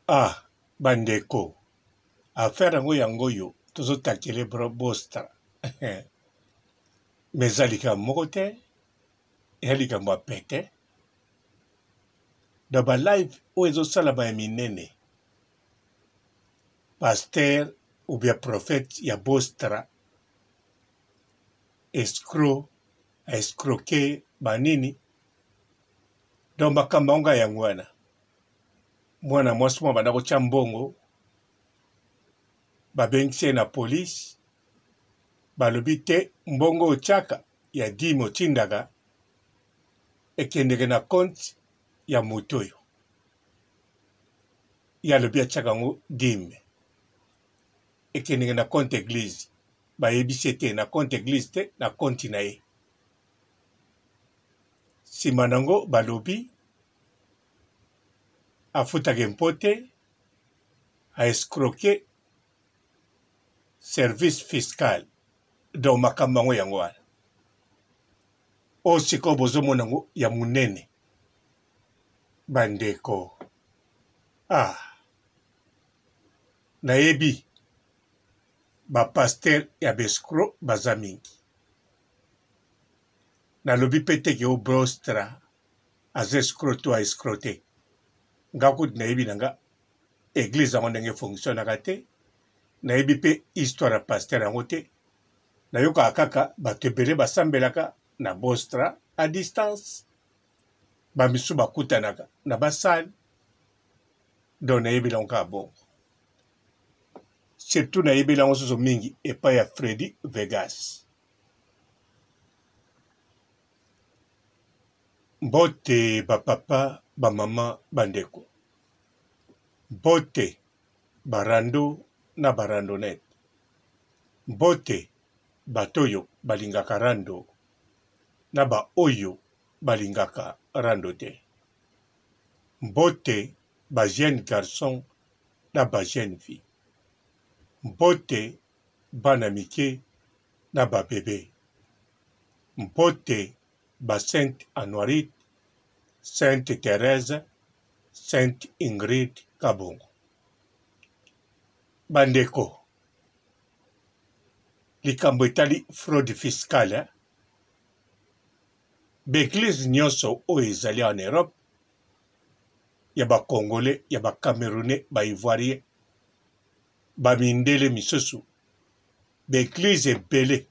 Ah, bandeko. Affaire yango yango yo, tozotakele bostra. Mais eza likambo moko te, eza likambo ya pete. Na balive oyo ezosalama ya minene, paster ou bien prophète ya bostra, escroc, escroquer banini. Donc makambo yango yango wana. Mwana mwasi mwa banda kotya mbongo, babengisi ye na police, balobi te mbongo otyaka ya dime otindaka ekendeke na compte ya moto oyo. Ye alobi atyaka yango dime ekendeke na compte église, bayebisi te na compte église te, na compte na ye. Nsima nango balobi afutaka impôt te, aescroquer service fiscal. Donc makambo yango yango wana oyo sikoyo bozomona yango ya monene. Bandeko, nayebi bapaster ya bescro baza mingi. Nalobi mpe teke o bostra aza escro to aescro te. Nga kuti nayebi nanga église yango ndenge fonctionnaka te, nayebi mpe histoire ya paster yango te. Nayokaka kaka bato ebele basambelaka na bostra à distance, bamisu bakutanaka na basale. Donc nayebeli yango kaka bongo. Surtout nayebeli yango soso mingi epai ya Freddy Vegas. Mbote bapapa bamama bandeko, mbote barando na barandonete, mbote bato oyo balingaka rando na baoyo balingaka rando te, mbote ba jeune garçon na ba jeune fille, mbote bana mike na babebe, mbote ba Sainte Anuarite, Sainte Thérèse, Sainte Ingrid Kabongo. Bandeko, likambo etali fraude fiscale, baeglise nyonso oyo ezali en Europe, ya ba Congolais, ya ba Camerounais, ba Ivoirien, ba mindele misusu, baeglise ebele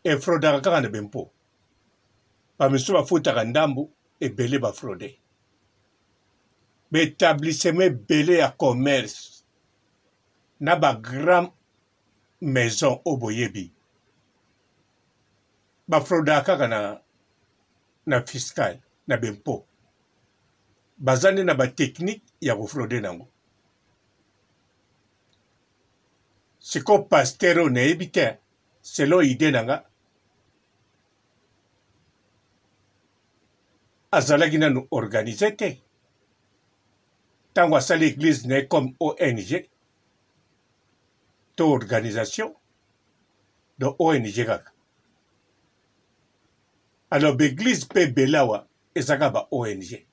efraudaka kaka na bempo. Bamisu bafutaka ndambu ebele bafraude. Baétablissement ebele ya commerce na ba grand maison oyo boyebi bafraudaka kaka na fiscal na bempo. Baza nde na batechnique ya kofraude nango. Siko paster oyo nayebi te, selon ide nanga, azalaki nanu organise te. Tango asali église na ye comme ONG to organisation de ONG kaka. Alors baeglise mpe ebele awa ezaka ba ONG.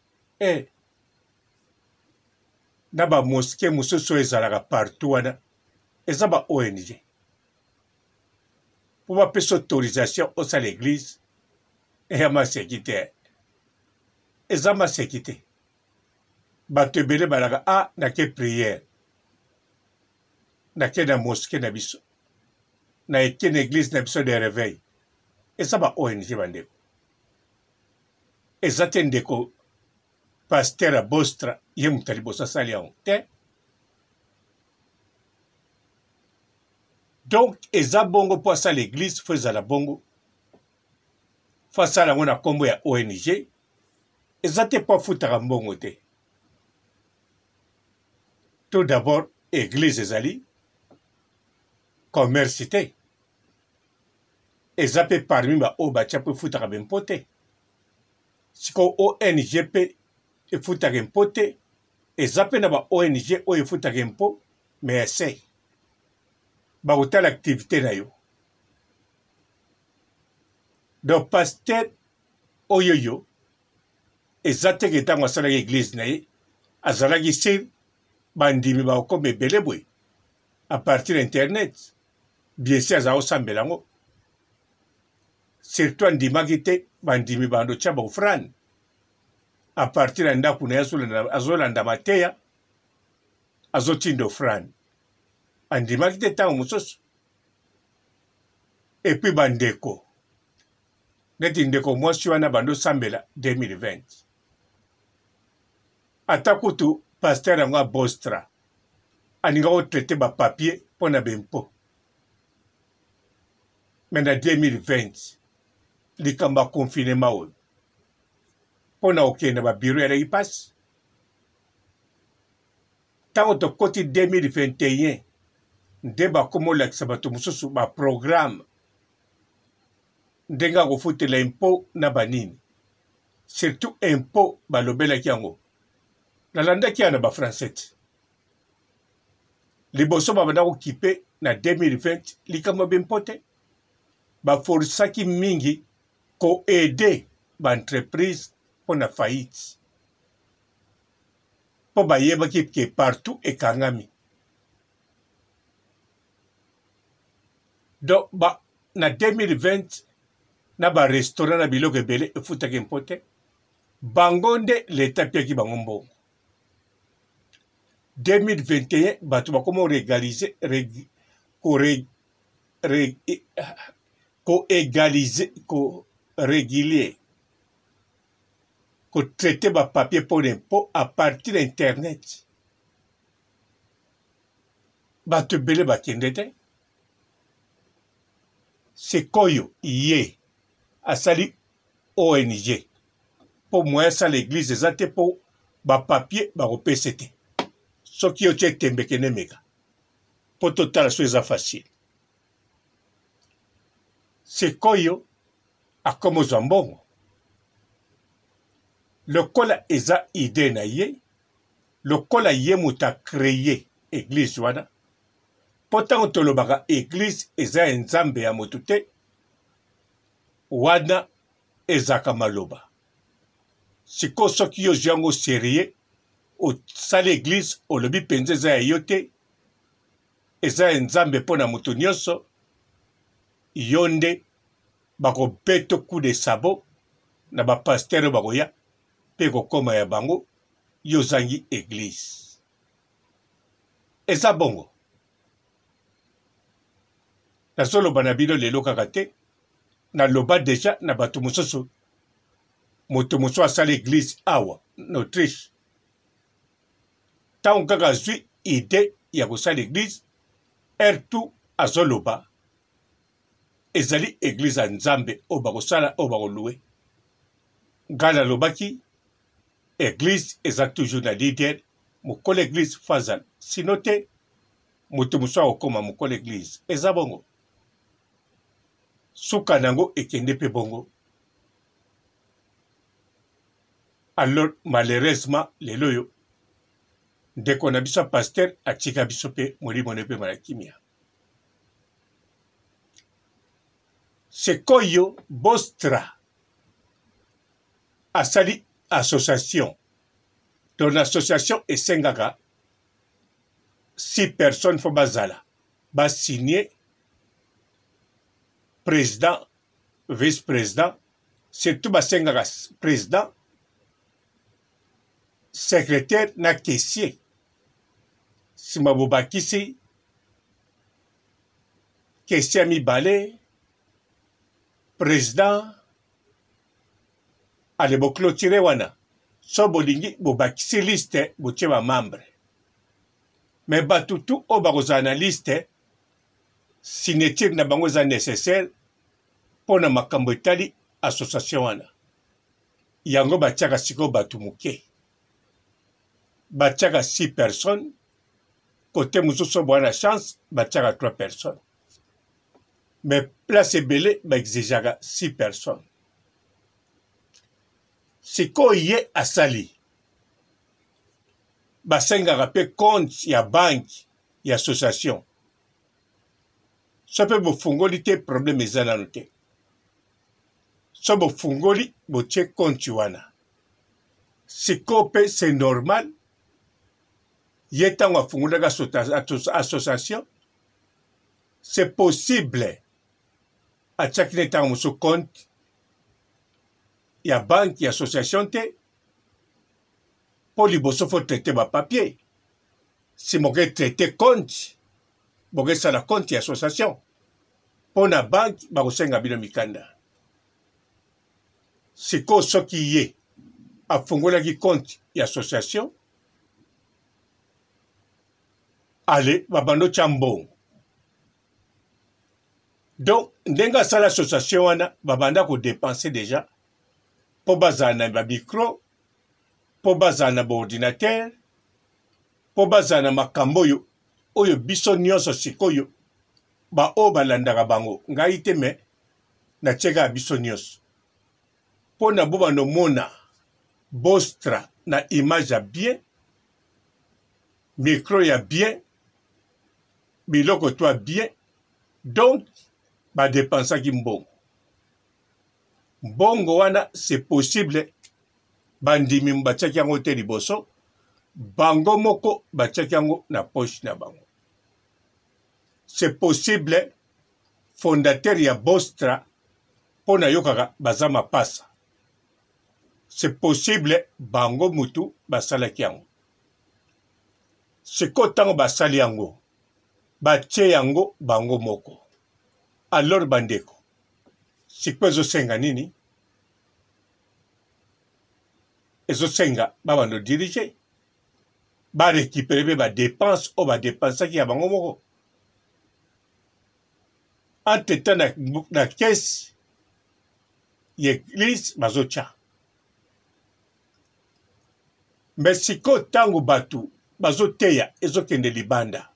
Na ba moské mosusu oyo ezalaka partout wana eza ba ONG. Po bapesa autorisation osala église eya maseki te. Eza maseki te. Bato ebele balaka nake prière, nake na moské na biso, na eke na église na biso de réveil. Eza ba ONG bandeko. Eza te ndeko paster ya bostra ye moto liboso asali yango te. Donc eza bongo po asala église fo ezala bongo, fo asala yango na nkombo ya ONG. Eza te po afutaka mbongo te. Tout d'abord église ezali, commerce te. Eza pe parmi ba oyo batya po efutaka bempo te. Siko ONG pe efutaka impo te, eza pe na ba ONG oyo efutaka impo, mais ese bakotala activité na yo. Donc paster oyo yo eza teke ntango asalaki église na ye azalaki sir bandimi bakokoma ebele boye à partir d'internet bien sûr azala kosambela yango surtout andimaki te bandimi bando tia baofrane à partir ya ndako na ye azolanda mateya azotinda ofrane andimaki te ntango mosusu epuis bandeko neti ndeko mwasi wana bandosambela 2020 ata kutu paster yango abostra aninga kotraite bapapier mpo na bempo me na 2020 likambo ya confinema oyo mpo na kokende babiro eleki mpasi ntango tokoti 2021 nde bakoma olakisa bato mosusu baprograme ndenge akofutela impo na banini surtout impo balobelaki yango nalandaki ya na bafrançais te liboso babanda kokipe na 2020 likambo bempo te baforsaki mingi koede baentreprise mpo na faillite mpo bayebaki ke partout ekangami donc na 2020 na barestaurant na biloko ebele efutaki mpo te bango nde leta apiaki bango mbongo 2021 bato bakoma korégulier kotraite bapapier mpo na mpo à partir d'internet bato ebele bakende te sikoyo ye asali ONG mpo moyen asala église eza te mpo bapapier bakopesa te soki yo tie tembe kende meka mpo totala so eza facile sikoyo akoma ozwa mbongo lokola eza ide na ye lokola ye moto akreye église wana mpo ntango tolobaka église eza ya nzambe ya moto te wana ezaka maloba sikoyo soki yo ozwi yango serie osala église olobi mpenza eza ya yo te eza ya nzambe mpo na moto nyonso yo nde bakobeta coup de sabot na bapaster oyo bakoya mpe kokoma ya bango yo ozangi église eza bongo nazoloba na bino lelo kaka te naloba deja na bato mosusu moto mosusu asala église awa na Autriche ntango kaka azwi ide ya kosala église ertu azoloba ezali église ya nzambe oyo bakosala oyo bakolue ngai nalobaki église eza toujours na leader mokolo église fazala sino te moto mosusu akokoma mokolo église eza bongo suka nango ekende mpe bongo alors malheureusement lelo oyo ndeko na biso ya paster atika biso mpe molimo ne mpe mala kimia sikoyo bostra asali association ton association esengaka 6 personnes fo bazala basigner président vice-président surtout basengaka président secrétaire na caissier nsima bobakisi caissier mibale président ale boclotire wana so bolingi bobakisi liste botie bamembre me bato tu oyo bakozala na liste signature na bango eza nécessaire mpo na makambo etali association wana yango batiaka sikoyo bato moke batiaka 6 personnes kote mosusu bwana chance batiaka 3 personnes mais place ebele baexigaka 6 personnes sikoyo ye asali basengaka mpe compte ya banke ya association so mpe bofungoli te problème eza nano te so bofungoli botie compte wana sikoyo mpe c'est normal ye ntango afungulaka association c'est possible atiaki ne ntango mosusu compte ya banque ya association te mpo liboso fo traite bapapier si moke traite compte bokesala compte ya association mpo na banque bakosenga bino mikanda sikoyo soki ye afungolaki compte ya association ale babando tya mbongo donc ndenge asala association wana babanda kodepense deja mpo bazala na bamicro mpo bazala na baordinateur mpo bazala na makambo oyo biso nyonso sikoyo baoyo balandaka bango ngai te me natieka ya biso nyonso mpo na bo banomona bostra na image ya bien micro ya bien biloko to ya bien donc badepensaki mbongo mbongo wana c'est possible bandimi batiaki yango te liboso bango moko batiaki yango na poche na bango c'est possible fondateur ya bostra mpo na yokaka baza mapasa c'est possible bango mutu basalaki yango sikoyo ntango basali yango batie yango bango moko alors bandeko sikoyo ezosenga nini ezosenga babando dirige barécupere mpe badepense oyo badepensaki ya bango moko entre temps na kese ya église bazotya me sikoyo ntango bato bazoteya ezokende libanda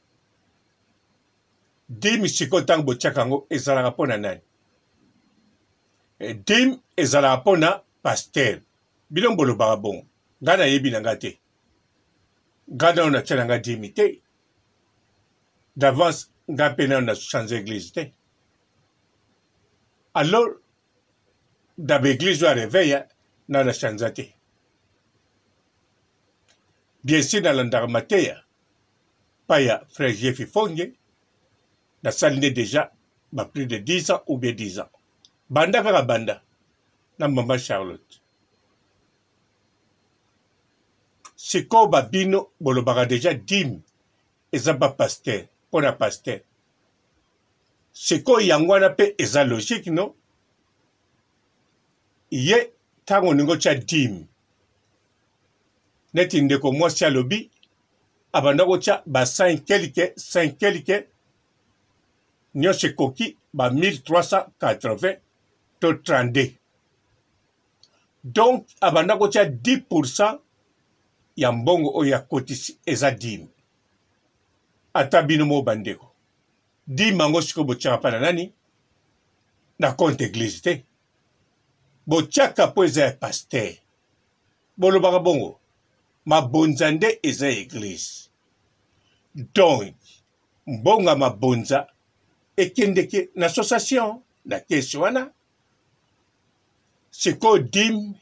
dime sikoyo ntango botyaka yango ezalaka mpo na nani dime ezalaka mpo na paster bino bolobaka bongo ngai nayebi na nga te ngai nano natya na nga dime te d'avance ngai mpe nano na change église te alors na baeglise oyo areveya nano na change te bien sûr nalandaka mateya pa ya frère Jeff Fonge nasali nde déjà plus de 10 ans ou bien 10 ans banda kaka banda na mama Charlotte sikoyo babino bolobaka déjà dime eza ba paster mpo na paster sikoyo yango wana mpe eza logique no ye ntango oningo tya dime neti ndeko mwasi alobi abanda kotya ba 5 quelque nyonso ekoki ba 1380 to 32 donc abanda kotya 10% ya mbongo oyo akotisi eza dime ata bino mo bandeko dime yango sikoyo botyaka mpa na nani na compte église te botyaka mpo eza ya paster bolobaka bongo mabonza nde eza ya église donc mbongo ya mabonza ekendeke na association na kesi wana sikoyo dime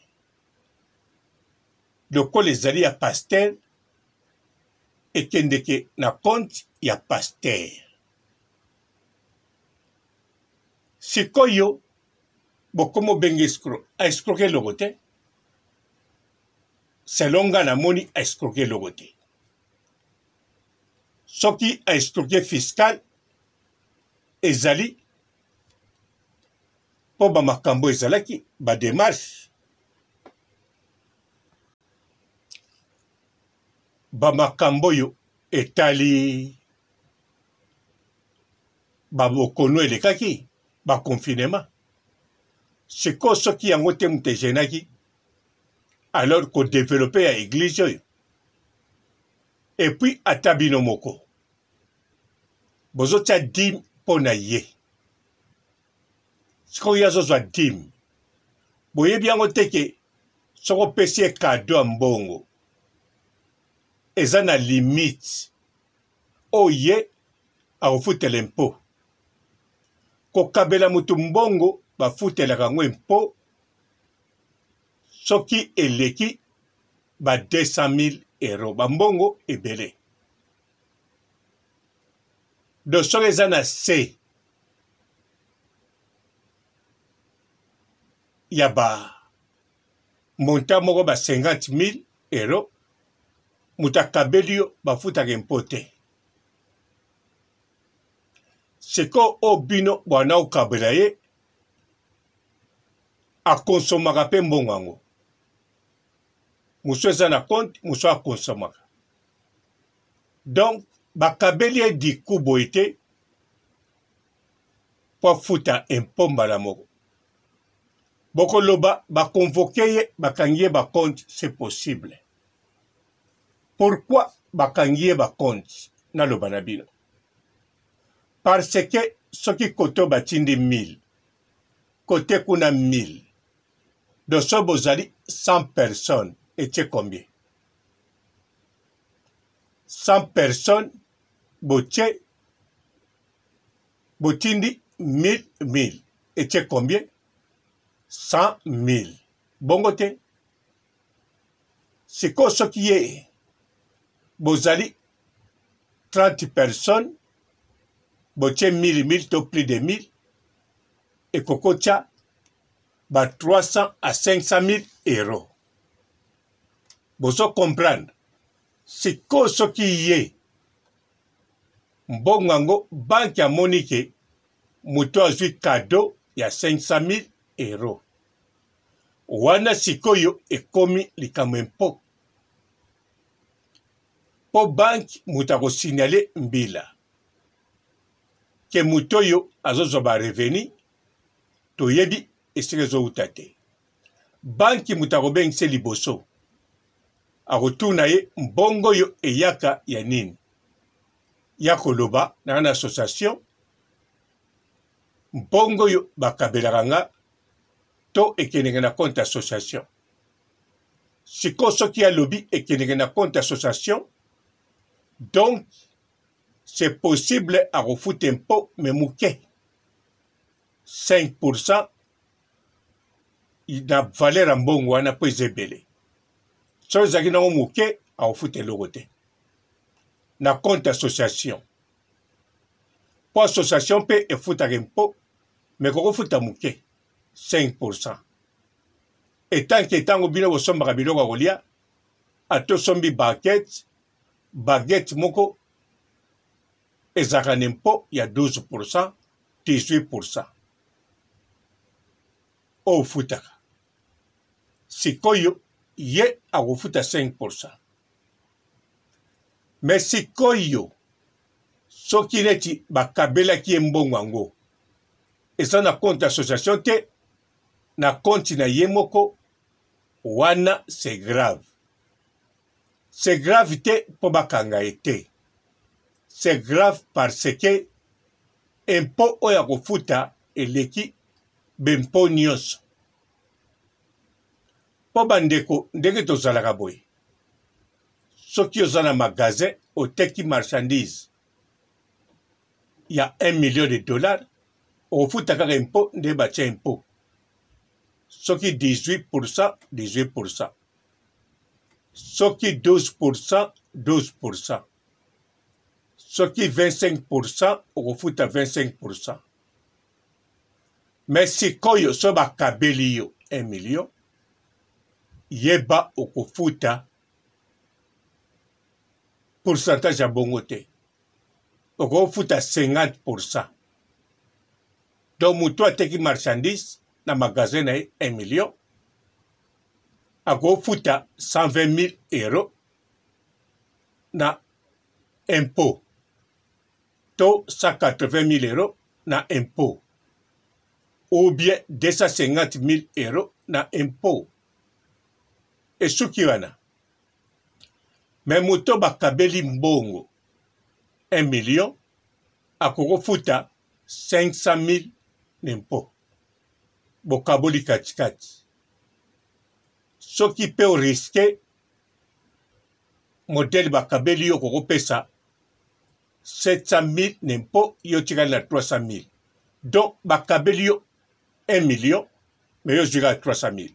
lokola ezali ya paster ekendeke na compte ya paster sikoyo bokomi obenga aescroke eloko te selon nga namoni aescroke eloko te soki aescroke fiscal ezali mpo bamakambo ezalaki bademarshe bamakambo oyo etali babokono elekaki baconfinement sikoyo soki yango te moto egenaki alors kodevelope ya église oyo epuis ata bino moko bozotya dime mpo na ye sikoyo ye azozwa dime boyebi yango te ke soko opesi ye kado ya mbongo eza na limite oyo ye akofutela mpo kokabela motu mbongo bafutelaka yango mpo soki eleki ba 200 000 euros bambongo ebele de soki eza na se ya montant moko 50 000 euros moto akabeli yo bafutaka impo te. Siko o bino bwana okabela ye akonsomaka mpe mbongo yango. Mosu eza na compte, mosu akonsomaka. Donc bakabeli ye diku boye te po afuta impo mbala moko. Bokoloba bakonvoke ye bakangi ye bacompte, c'est possible. Pourquoi bakangi ye bacompte naloba na bino? Parce que soki kote batindi 1000, kote kuna 1000, de so bozali 100 personnes, etie combien? 100 personnes, botindi 1000, etie combien? 100 000. Bongo te. Siko soki ye bozali 30 personnes, botie 1000 to plus de 1000, et kokotia 300 à 500 000 euros. Bozo comprendre. Siko soki ye mbongo yango banki ya monike muto azwi cadeau ya 500 000 euros. Wana sikoyo ekomi likambo impo. Po banki muto akosignale mbila ke muto yo azozwa ba reveni toyebi esika ezouta te. Banki muto akobengisa liboso akotuna ye mbongo yo eyaka ya nini? Ya koloba na association mbongo yo bakabelaka nga to ekendeke na compte association. Siko soki alobi ekendeke na compte association, donc c'est possible à refuter impo mais mouke 5% na valeur mbongo wana po ezebele. So ezaki nango mouke a refuter eloko te na compte association. Po association pe efutaka impo mais koko futa mouke 5%. Et tant que tango bino bosombaka biloko kolia, ato sombi baguette moko ezaka nempo ya 12%, 18%. O futaka. Sikoyo ye akofuta 5%. Mais sikoyo soki neti bakabelaki ye mbongo yango eza na compte association te, na compte na ye moko, wana c'est grave. C'est grave te po bakanga ete. C'est grave parce que impo oya kofuta eleki bempo nyonso. Po bandeko ndenge tozalaka boye. Soki oza na magasin oteki marchandise ya 1 million de dollars, ofuta kaka impo nde batia impo. Soki 18%, 18%. Soki 12%, 12%. Soki 25%, okofuta 25%. Mais sikoyo so bakabeli yo 1 million, yeba okofuta pourcentage ya bongo te. Okofuta 50%. Donc muto ateki marchandise na magasin na 1 million, akofuta 120 000 euros na impôt. To 180 000 euros na impôt. Ou bien 250 000 euros na impôt. Et suki wana. Mais muto bakabeli mbongo 1 million, akofuta 500 000 n'impôt. Bokaboli katikati. Soki pe o risque modèle bakabeli yo koko pesa 700 000 n'impôt yo tikali na 300 000. Donc bakabeli yo 1 million mais yo zika 300 000.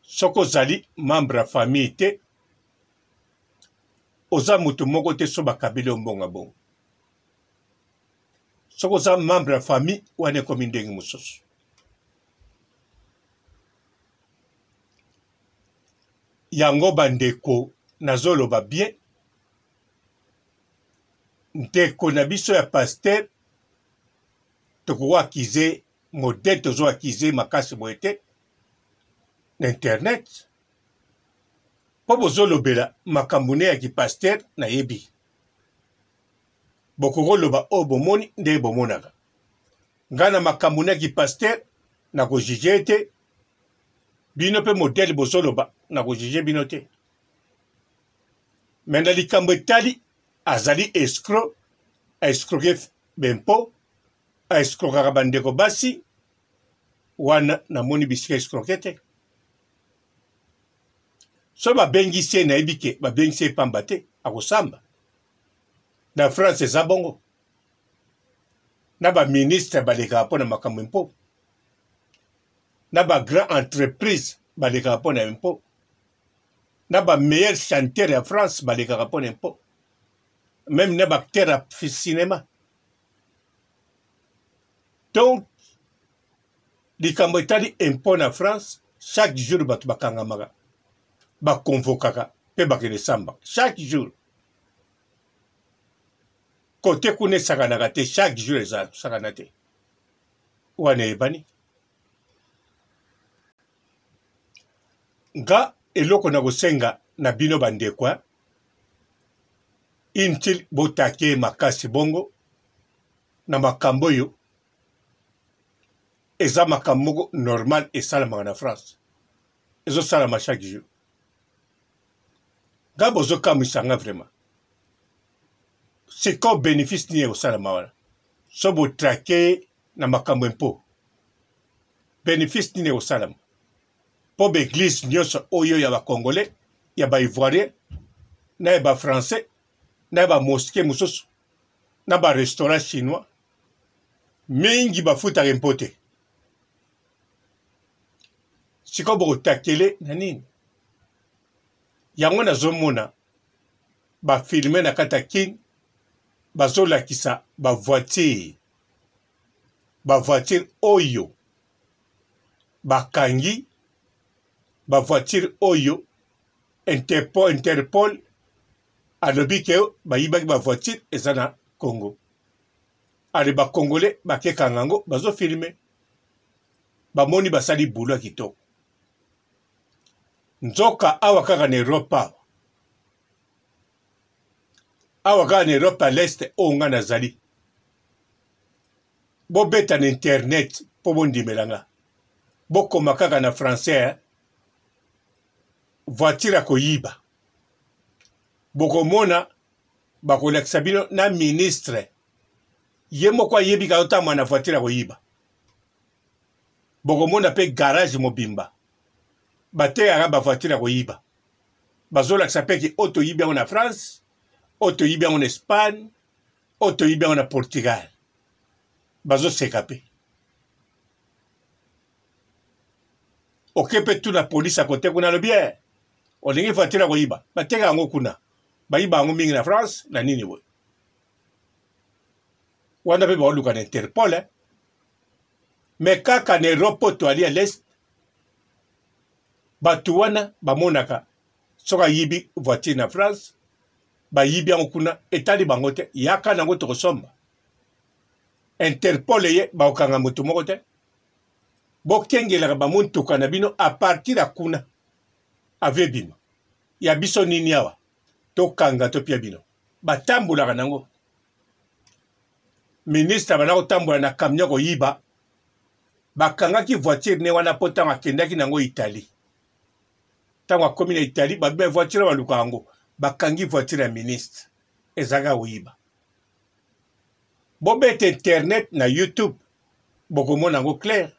Soko zali membre ya famille te, oza mutu moko te so bakabeli yo mbongo bongo. soki oza membre ya famille wana ekomi ndenge mosusu. Yango bandeko nazoloba bien, ndeko na biso ya pasteur tokowakize modele tozowakize makasi boye te na internet mpo bozolobela makambo ne ya kipasteur nayebi bokokoloba oyo bomoni nde bomonaka ngai na makambo ne ya kipasteur nakojuge ete bino mpe modele bozoloba nakojuge bino te me na likambo etali azali escroc aescroke bempo aescrokaka bandeko basi wana namoni bisika escroke te so babengisi ye nayebi ke babengisi ye pamba te akosamba na France eza bongo na baministre balekaka mpo na makambo mpo na bagrand entreprise balekaka mpo na mpo na bameilleur chanteur ya France balekaka mpo na mpo même na baacteur ya cinéma. Donc likambo etali impôt na France chaque jour bato bakangamaka bakonvokaka mpe bakende samba chaque jour kote kuna esakanaka te chaque jour ezasakana te wana eyebani nga eloko na kosenga na bino bandekwa intil botake makasi bongo na makambo oyo eza makambo moko normal esalamaka na France ezosalama chaque jour nga bozokamwisa nga vraiment sikoyo bénéfice nini ekosalama wana so botrake na makambo mpo bénéfice nini ekosalama mpo baeglise nyonso oyo ya bacongolais ya baivoirien na ya bafrançais na ya bamoske mosusu na barestaurant chinois mingi bafutaka mpo te sikoyo bokotakele na nini yango nazomona bafilme na kati ya kini bazolakisa bavoiture oyo bakangi bavoiture oyo Interpol alobi ke bayibaki bavoiture eza na Congo ale bakongolais bakekanga yango bazofilme bamoni basali bulo ya kitoko nzoka awa kaka na Europe awa kaka na Europe à l'est oyo nga nazali bobeta na internet mpo bondimelanga bokoma kaka na français voiture ya koyiba bokomona bakolakisa bino na ministre ye moko ayebi kaka otambola na voiture ya koyiba bokomona mpe garage mobimba bateyaka bavoiture ya koyiba bazolakisa mpe ke oyo toyibi yango na France oyo toyibi yango na Espagne oyo toyibi yango na Portugal bazoseka mpe oke mpe tuna polisi akote kuna alobi olingi voiture ya koyiba bateka yango kuna bayiba yango mingi na France na nini boye wana mpe baoluka na Interpol me kaka na Europe oyo toali ya l'est bato wana bamonaka soki ayibi voiture na France bayibi yango kuna etali bango te yaka nango tokosomba Interpol ye baokanga moto moko te bokengelaka bamontuka na bino a partir ya kuna ave bima ya biso nini awa tokanga topia bino batambolaka nango ministre bana kotambola na camion koyiba bakangaki voiture ne wana po ntango akendaki nango Italie ntango akomi na Italie babe voiture baluka yango bakangi voiture ya ministre ezaka koyiba bobeta internet na YouTube bokomona yango clair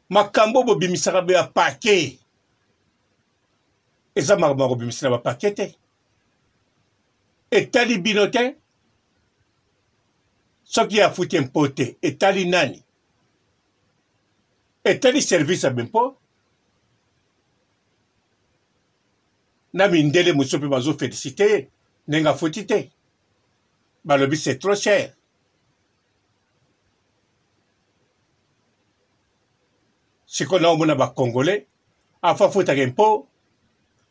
makambo bobimisaka be ya pake eza makambo bobimisaka ba pake te etali bino te soki afuti mpo te etali nani etali service ya bempo na mindele mosusu mpe bazofélicite ye ndenge afuti te balobi c'est trop cher. Sikoyo mona ba Congolais afa fotaka mpo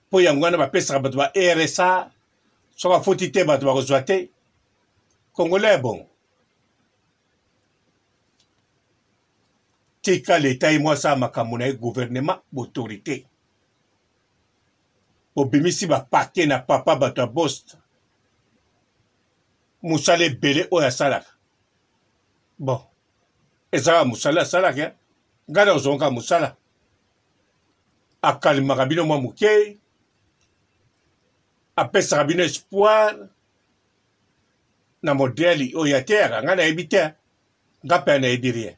po yango wana bapesaka bato ba RSA soka foti te bato bakozwa te. Congolais bon tika l'État et moi ça makambo na gouvernement autorité obimisi ba paquet na papa bato ya bost musala ebele oyo asalaka bon ezaka musala asalaka ngana ozonga musala akalimaka bino mwa moke apesaka bino espoir na modeli oyo ateyaka nga nayebi te nga mpe nayebi rien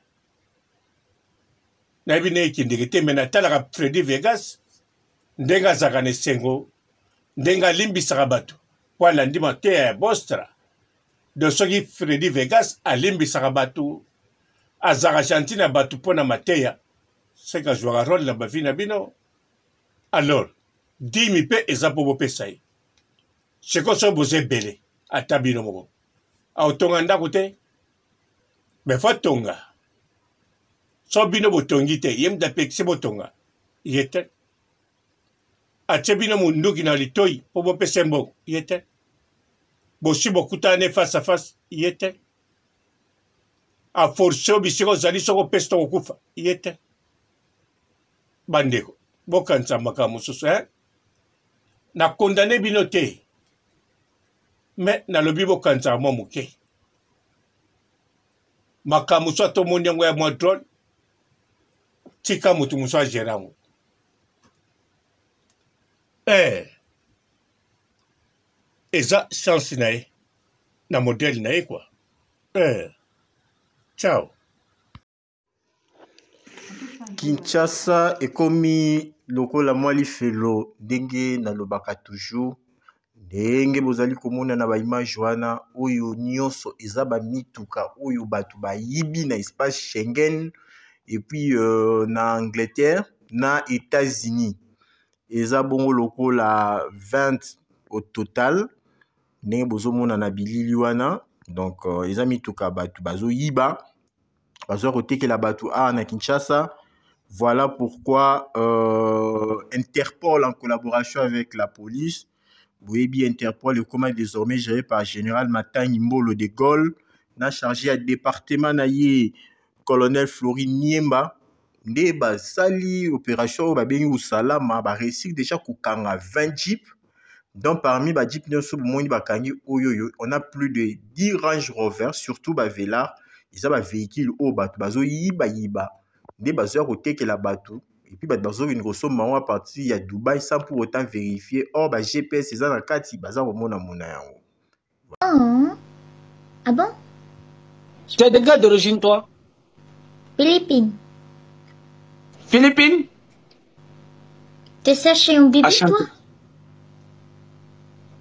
nayebi na ekindeke te me natalaka Freddy Vegas ndenge azalaka na esengo ndenge alimbisaka bato po alandi mateya ya Bostra de soki Freddy Vegas alimbisaka bato azalaka gentil na bato mpo na mateya seka azwaka role na bavi na bino alors dimi mpe eza mpo bopesa ye seko so boza ebele ata bino moko aotonga ndako te me fo tonga so bino botongi te ye mutu apekisi botonga ye te atie bino munduki na litoi mpo bopesa mbongo ye te bosi bokutana ne face à face ye te aforce oyo bisika ozali soko opesi to kokufa ye te bandeko bokanisa makambo mosusu na kondane bino te me nalobi bokanisaka mwa moke makambo mosusu atomoni yango ya mwa drone tika mutu mosusu agere yango eza chance na ye na modele na ye kwa ciao. Kinshasa ekomi lokola mwa lifelo ndenge nalobaka toujours ndenge bozali komona na baimage wana oyo nyonso eza bamituka oyo bato bayibi na espace Schengen et puis na Angleterre na États-Unis eza bongo lokola 20 au total ndenge bozomona na bilili wana donc eza mituka bato bazoyiba bazo kotekela bato na Kinshasa. Voilà pourquoi Interpol, en collaboration avec la police, Boebi Interpol est comme désormais géré par Général Matani Mbolo de Gaulle, n'a chargé à département naïe colonel Florine Niemba, Ndeba Sali, opération Babeni ou Salama, ba réussi déjà Koukanga 20 jeeps, donc parmi les jeeps, on a plus de 10 Range Rover, surtout Vélar, ils ont un véhicule au bateau, yiba. Des bazars au que la bateau et puis bazar une grosse maman à partir à Dubaï sans pour autant vérifier or GPS c'est dans le cas si bazar au monde à mon Oh. Ah bon? Tu es de quelle d'origine toi? Philippines. Philippines? Tu cherches un bibi Enchanté. toi?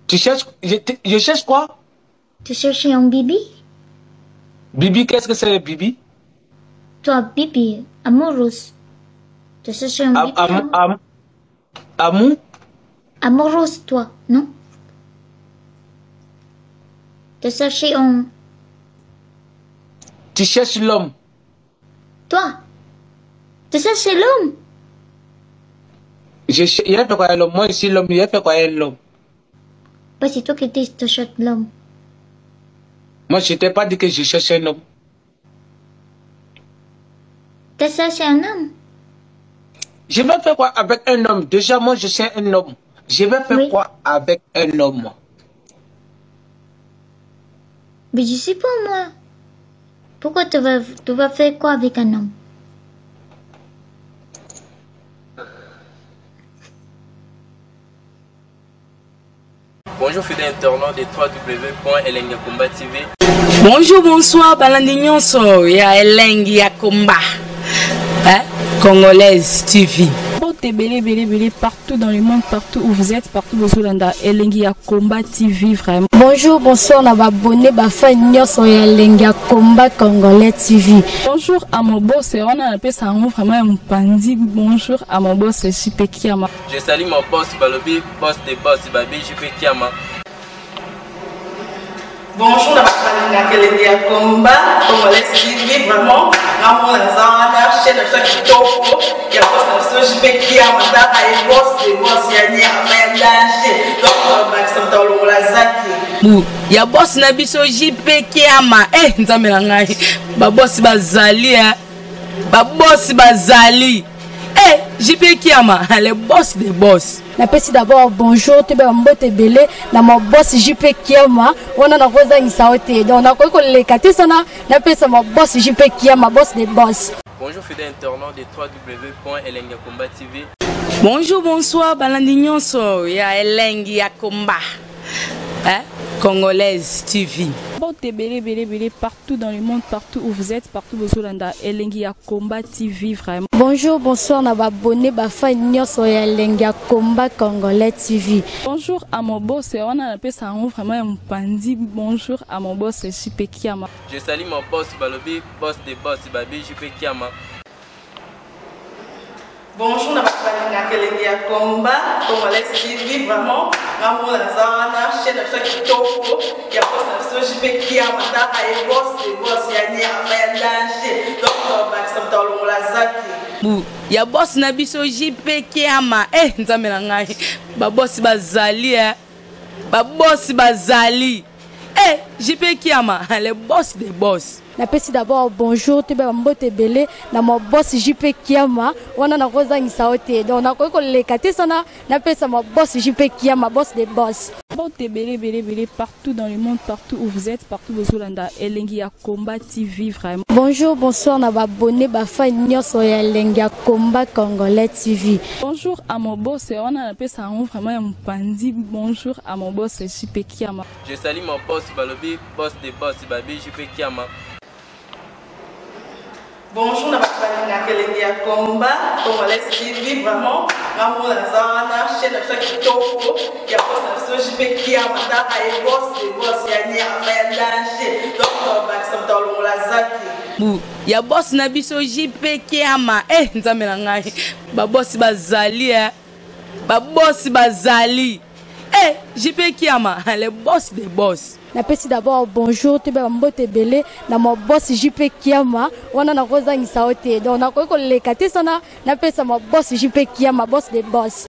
Tu cherches je cherche quoi? Tu cherches un bibi? Bibi, qu'est-ce que c'est Bibi? Toi bibi, amoureuse. Tu cherches un bibi? Amour? Amoureuse toi, non? Tu cherches un... Tu cherches l'homme. Toi? Tu cherches l'homme? Il a fait quoi l'homme? Moi ici l'homme, il a fait quoi l'homme? Bah c'est toi qui dis que tu cherches l'homme. Moi je t'ai pas dit que je cherchais un homme. Tu cherches un homme? Je vais faire quoi avec un homme? Déjà moi je suis un homme. Je vais faire quoi avec un homme? Mais je sais pas moi. Pourquoi tu vas faire quoi avec un homme? Bonjour fidèles internautes de www.elengakomba.tv. Bonjour, bonsoir, balandignon so, ya Elengia Komba, Congolaise TV. Belé partout dans le monde, partout où vous êtes, partout où vous êtes, Elengia Komba TV vraiment. Bonjour, bonsoir, on a abonné Bafa Nyos Elengia Komba Congolais TV. Bonjour à mon boss, on a appelé ça vraiment un pandi. Bonjour à mon boss, JP Kiama. Je salue mon boss Balobi, boss des boss Babi, JP Kiama. Bonjour, la chaîne de combat, Congolais TV, vraiment, on a la chaîne de Kitoko, il y a pas de JP qui a mata et boss de boss, il y a un danger, donc on va s'entendre la zaki. Il y a boss na biso JP qui a ma, nzambe na ngai, ba boss bazali, ba boss bazali. JP Kiama, le boss des boss. Napesi d'abord bonjour, tu peux mbote belé, na mon boss JP Kiama, on a na rosa isaote. Donc na ko le katisana, napesi mon boss JP Kiama, boss des boss. Bonjour fidèles internautes de www.elengiakomba TV. Bonjour, bonsoir, balandi nyonso ya Elengi ya Komba. Congolaise TV. Partout dans le monde, partout où vous êtes, partout où vous êtes, Elengi ya Komba TV vraiment. Bonjour, bonsoir, na abonné ba fa nyonso ya Elengi ya Komba Congolais TV. Bonjour à mon boss, on a appelé ça vraiment un pandi. Bonjour à mon boss JP Kiama. Je salue mon boss Balobi, boss des boss Babi JP Kiama. Bonjour, la chaîne de combat, Congolais TV, vraiment, on a la chaîne de Kitoko, il y a pas de JP qui a mata et boss de boss, il y a un danger, donc on va s'entendre la zaki. Il y a boss na biso JP qui a ma, nzambe na ngai, ba boss bazali, ba boss bazali. JP qui a ma, le boss des boss. Napesi d'abord bonjour, tu peux mbote belé, na mon boss JP Kiama, on a na rosa isaote. Donc na ko le katisana, napesi mon boss JP Kiama, boss des boss. Partout dans le monde, partout où vous êtes, partout où vous êtes, Elengi ya Komba TV vraiment. Bonjour, bonsoir, na abonné ba fa nyonso ya Elengi ya Komba Congolais TV. Bonjour à mon boss, on a appelé ça vraiment un pandi. Bonjour à mon boss JP Kiama. Je salue mon boss Balobi, boss des boss Babi JP Kiama. Bonjour, la chaîne de combat, Congolais TV, vraiment, on a la chaîne de Kitoko, il y a pas de JP qui a mata et boss de boss, il y a un danger, donc on va s'entendre la zaki. Il y a boss na biso JP qui a ma, nzambe na ngai, ba boss bazali, ba boss bazali. JP Kiama, le boss des boss. Napesi d'abord bonjour, tu peux mbote belé, na mon boss JP Kiama, on a na rosa isaote. Donc na ko le katisana, napesi mon boss JP Kiama, boss des boss.